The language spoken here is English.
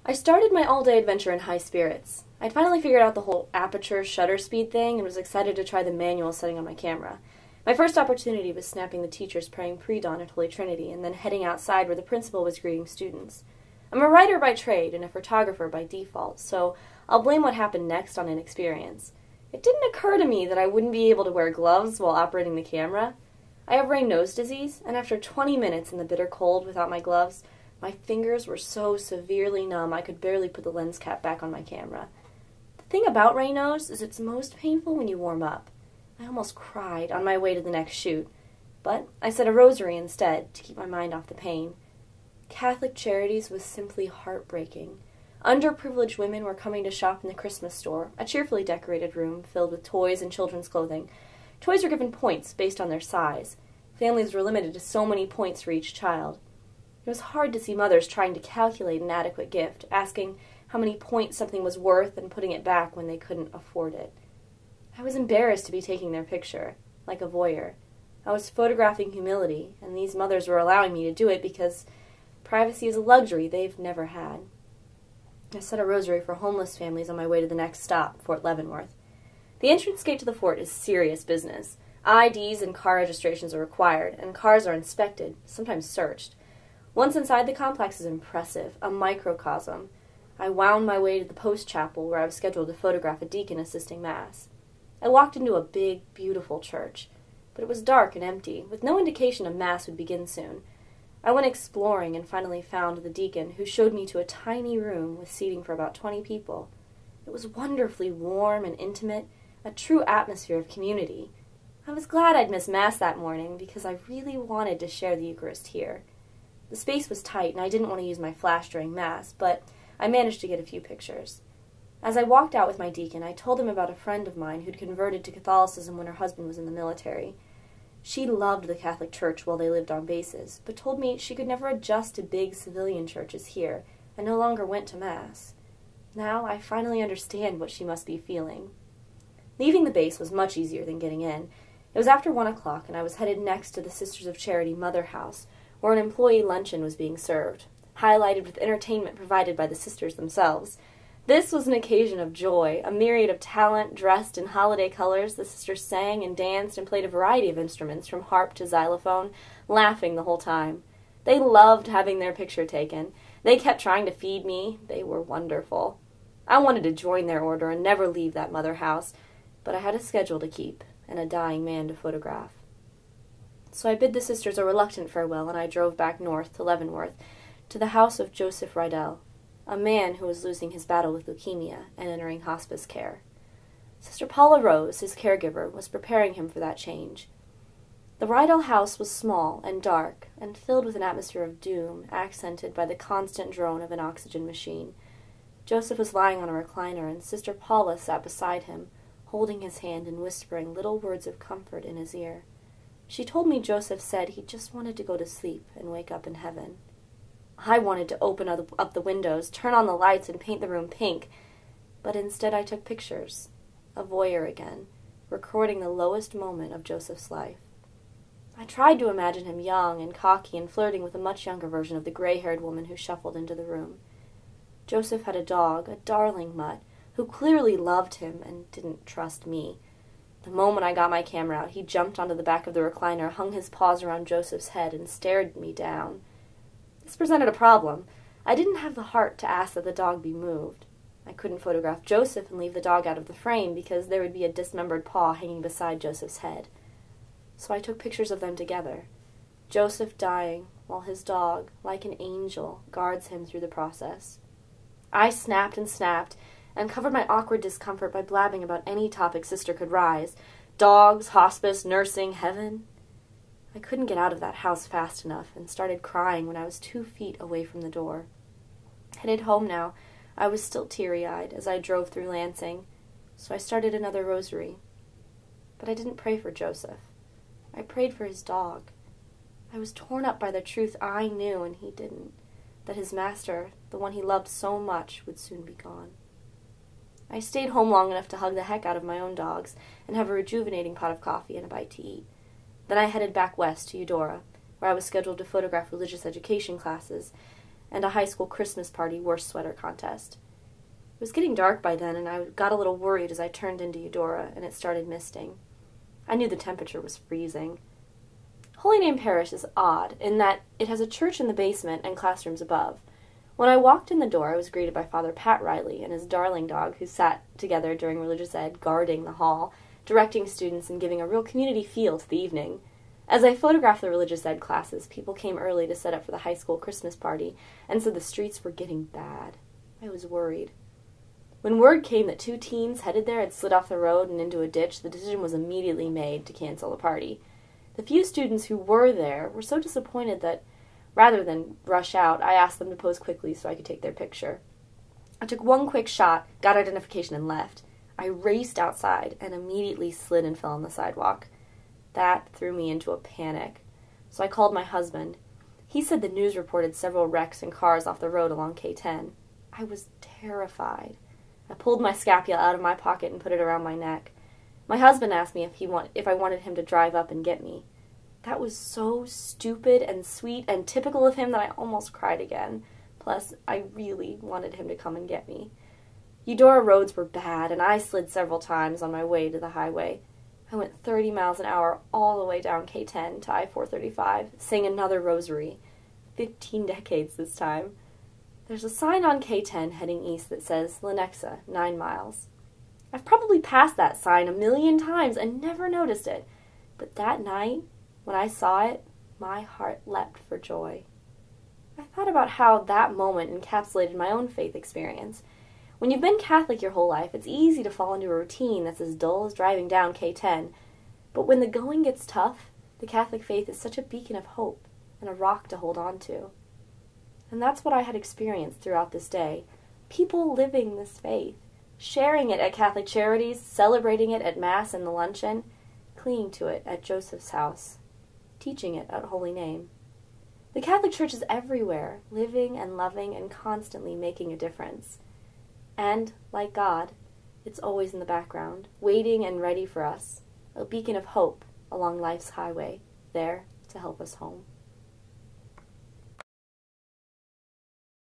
I started my all-day adventure in high spirits. I'd finally figured out the whole aperture shutter speed thing and was excited to try the manual setting on my camera. My first opportunity was snapping the teachers praying pre-dawn at Holy Trinity and then heading outside where the principal was greeting students. I'm a writer by trade and a photographer by default, so I'll blame what happened next on inexperience. It didn't occur to me that I wouldn't be able to wear gloves while operating the camera. I have Raynaud's disease, and after 20 minutes in the bitter cold without my gloves, my fingers were so severely numb I could barely put the lens cap back on my camera. The thing about Raynaud's is it's most painful when you warm up. I almost cried on my way to the next shoot, but I said a rosary instead to keep my mind off the pain. Catholic Charities was simply heartbreaking. Underprivileged women were coming to shop in the Christmas store, a cheerfully decorated room filled with toys and children's clothing. Toys were given points based on their size. Families were limited to so many points for each child. It was hard to see mothers trying to calculate an adequate gift, asking how many points something was worth and putting it back when they couldn't afford it. I was embarrassed to be taking their picture, like a voyeur. I was photographing humility, and these mothers were allowing me to do it because privacy is a luxury they've never had. I said a rosary for homeless families on my way to the next stop, Fort Leavenworth. The entrance gate to the fort is serious business. IDs and car registrations are required, and cars are inspected, sometimes searched. Once inside the complex is impressive, a microcosm. I wound my way to the post chapel where I was scheduled to photograph a deacon assisting Mass. I walked into a big, beautiful church, but it was dark and empty, with no indication of Mass would begin soon. I went exploring and finally found the deacon, who showed me to a tiny room with seating for about 20 people. It was wonderfully warm and intimate, a true atmosphere of community. I was glad I'd missed Mass that morning because I really wanted to share the Eucharist here. The space was tight and I didn't want to use my flash during Mass, but I managed to get a few pictures. As I walked out with my deacon, I told him about a friend of mine who'd converted to Catholicism when her husband was in the military. She loved the Catholic Church while they lived on bases, but told me she could never adjust to big civilian churches here and no longer went to Mass. Now I finally understand what she must be feeling. Leaving the base was much easier than getting in. It was after 1 o'clock and I was headed next to the Sisters of Charity Mother House, where an employee luncheon was being served, highlighted with entertainment provided by the sisters themselves. This was an occasion of joy. A myriad of talent, dressed in holiday colors, the sisters sang and danced and played a variety of instruments, from harp to xylophone, laughing the whole time. They loved having their picture taken. They kept trying to feed me. They were wonderful. I wanted to join their order and never leave that mother house, but I had a schedule to keep and a dying man to photograph. So I bid the sisters a reluctant farewell, and I drove back north to Leavenworth, to the house of Joseph Rydell, a man who was losing his battle with leukemia and entering hospice care. Sister Paula Rose, his caregiver, was preparing him for that change. The Rydell house was small and dark, and filled with an atmosphere of doom, accented by the constant drone of an oxygen machine. Joseph was lying on a recliner, and Sister Paula sat beside him, holding his hand and whispering little words of comfort in his ear. She told me Joseph said he just wanted to go to sleep and wake up in heaven. I wanted to open up the windows, turn on the lights, and paint the room pink, but instead I took pictures, a voyeur again, recording the lowest moment of Joseph's life. I tried to imagine him young and cocky and flirting with a much younger version of the gray-haired woman who shuffled into the room. Joseph had a dog, a darling mutt, who clearly loved him and didn't trust me. The moment I got my camera out, he jumped onto the back of the recliner, hung his paws around Joseph's head, and stared me down. This presented a problem. I didn't have the heart to ask that the dog be moved. I couldn't photograph Joseph and leave the dog out of the frame because there would be a dismembered paw hanging beside Joseph's head. So I took pictures of them together. Joseph dying, while his dog, like an angel, guards him through the process. I snapped and covered my awkward discomfort by blabbing about any topic Sister could rise. Dogs, hospice, nursing, heaven. I couldn't get out of that house fast enough and started crying when I was 2 feet away from the door. Headed home now, I was still teary-eyed as I drove through Lansing, so I started another rosary. But I didn't pray for Joseph. I prayed for his dog. I was torn up by the truth I knew and he didn't, that his master, the one he loved so much, would soon be gone. I stayed home long enough to hug the heck out of my own dogs and have a rejuvenating pot of coffee and a bite to eat. Then I headed back west to Eudora, where I was scheduled to photograph religious education classes, and a high school Christmas party worst sweater contest. It was getting dark by then, and I got a little worried as I turned into Eudora and it started misting. I knew the temperature was freezing. Holy Name Parish is odd in that it has a church in the basement and classrooms above. When I walked in the door, I was greeted by Father Pat Riley and his darling dog, who sat together during religious ed, guarding the hall, directing students and giving a real community feel to the evening. As I photographed the religious ed classes, people came early to set up for the high school Christmas party, and said the streets were getting bad. I was worried. When word came that 2 teens headed there had slid off the road and into a ditch, the decision was immediately made to cancel the party. The few students who were there were so disappointed that, rather than rush out, I asked them to pose quickly so I could take their picture. I took one quick shot, got identification, and left. I raced outside and immediately slid and fell on the sidewalk. That threw me into a panic. So I called my husband. He said the news reported several wrecks and cars off the road along K10. I was terrified. I pulled my scapula out of my pocket and put it around my neck. My husband asked me if I wanted him to drive up and get me. That was so stupid and sweet and typical of him that I almost cried again. Plus, I really wanted him to come and get me. Eudora roads were bad, and I slid several times on my way to the highway. I went 30 miles an hour all the way down K10 to I-435, sang another rosary. 15 decades this time. There's a sign on K10 heading east that says Lenexa, 9 miles. I've probably passed that sign 1,000,000 times and never noticed it. But that night, when I saw it, my heart leapt for joy. I thought about how that moment encapsulated my own faith experience. When you've been Catholic your whole life, it's easy to fall into a routine that's as dull as driving down K10. But when the going gets tough, the Catholic faith is such a beacon of hope and a rock to hold on to. And that's what I had experienced throughout this day. People living this faith, sharing it at Catholic charities, celebrating it at Mass and the luncheon, clinging to it at Joseph's house, teaching it at Holy Name. The Catholic Church is everywhere, living and loving and constantly making a difference. And, like God, it's always in the background, waiting and ready for us, a beacon of hope along life's highway, there to help us home.